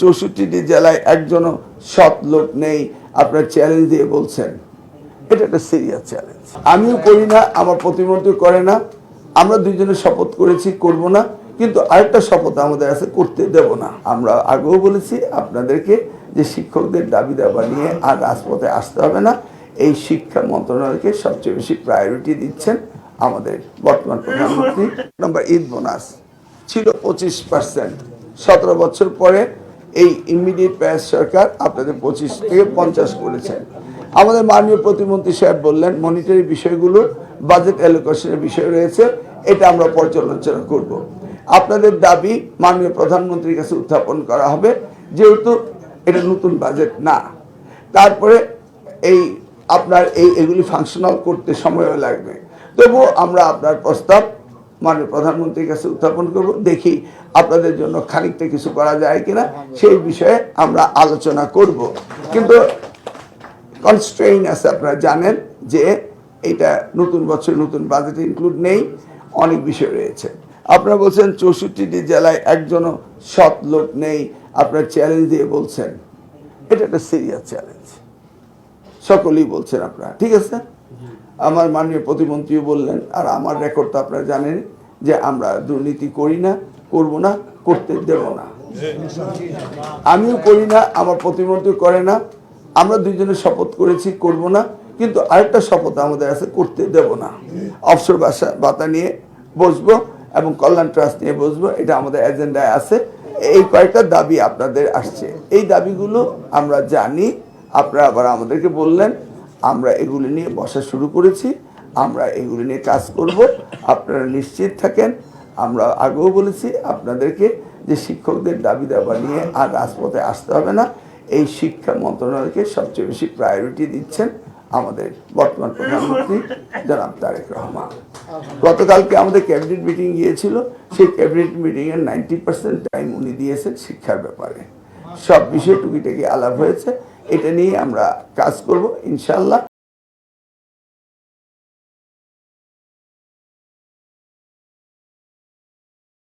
64টি জেলায় একজনও সৎ লোক নেই, আপনার চ্যালেঞ্জ দিয়ে বলছেন, এটা একটা সিরিয়াস চ্যালেঞ্জ। আমিও করি না, আমার প্রতিমন্ত্রী করে না, আমরা দুইজনে শপথ করেছি করব না, কিন্তু আরেকটা শপথ আমাদের আছে, করতে দেব না। আমরা আগেও বলেছি আপনাদেরকে যে শিক্ষকদের দাবি দাবা নিয়ে আর রাজপথে আসতে হবে না। এই শিক্ষা মন্ত্রণালয়কে সবচেয়ে বেশি প্রায়োরিটি দিচ্ছেন আমাদের বর্তমান প্রধানমন্ত্রী। নম্বর ঈদ বোনাস ছিল 25%, 17 বছর পরে এই ইমিডিয়েট প্যাস সরকার আপনাদের 25 থেকে 50 করেছেন। আমাদের মাননীয় প্রতিমন্ত্রী সাহেব বললেন মনিটারি বিষয়গুলো বাজেট অ্যালোকেশনের বিষয় রয়েছে, এটা আমরা পর্যালোচনা করব। আপনাদের দাবি মাননীয় প্রধানমন্ত্রীর কাছে উত্থাপন করা হবে, যেহেতু এটা নতুন বাজেট না। তারপরে এই আপনার এগুলি ফাংশনাল করতে সময়ও লাগবে, তবুও আমরা আপনার প্রস্তাব মাননীয় প্রধানমন্ত্রীর কাছে উত্থাপন করব, দেখি আপনাদের জন্য খানিকটা কিছু করা যায় কিনা, সেই বিষয়ে আমরা আলোচনা করব। কিন্তু কনস্ট্রেইন আছে, আপনারা জানেন যে এটা নতুন বছর নতুন বাজেটে ইনক্লুড নেই, অনেক বিষয় রয়েছে। আপনারা বলছেন 64টি জেলায় একজনও সৎ লোক নেই, আপনার চ্যালেঞ্জ দিয়ে বলছেন, এটা একটা সিরিয়াস চ্যালেঞ্জ। সকলেই বলছেন আপনারা, ঠিক আছে। আমার মাননীয় প্রতিমন্ত্রীও বললেন, আর আমার রেকর্ড তো আপনারা জানেন যে আমরা দুর্নীতি করি না, করব না, করতে দেব না। আমিও করি না, আমার প্রতিমন্ত্রী করে না, আমরা দুইজনে শপথ করেছি করব না, কিন্তু আরেকটা শপথ আমাদের আছে, করতে দেব না। অবসর ভাতা নিয়ে বসবো এবং কল্যাণ ট্রাস্ট নিয়ে বসবো, এটা আমাদের এজেন্ডায় আছে। এই কয়েকটা দাবি আপনাদের আসছে, এই দাবিগুলো আমরা জানি। আপনারা আবার আমাদেরকে বললেন, আমরা এগুলি নিয়ে বসা শুরু করেছি, আমরা এগুলি নিয়ে কাজ করব, আপনারা নিশ্চিত থাকেন। আমরা আগেও বলেছি আপনাদেরকে যে শিক্ষকদের দাবি দাবা নিয়ে আর রাজপথে আসতে হবে না। এই শিক্ষা মন্ত্রণালয়কে সবচেয়ে বেশি প্রায়োরিটি দিচ্ছেন আমাদের বর্তমান প্রধানমন্ত্রী জনাব তারেক রহমান। গতকালকে আমাদের ক্যাবিনেট মিটিং গিয়েছিল, সেই ক্যাবিনেট মিটিংয়ের 90% টাইম উনি দিয়েছেন শিক্ষার ব্যাপারে। সব বিষয়ে টুকিটাকি আলাপ হয়েছে, এটা নিয়ে আমরা কাজ করব ইনশাল্লাহ।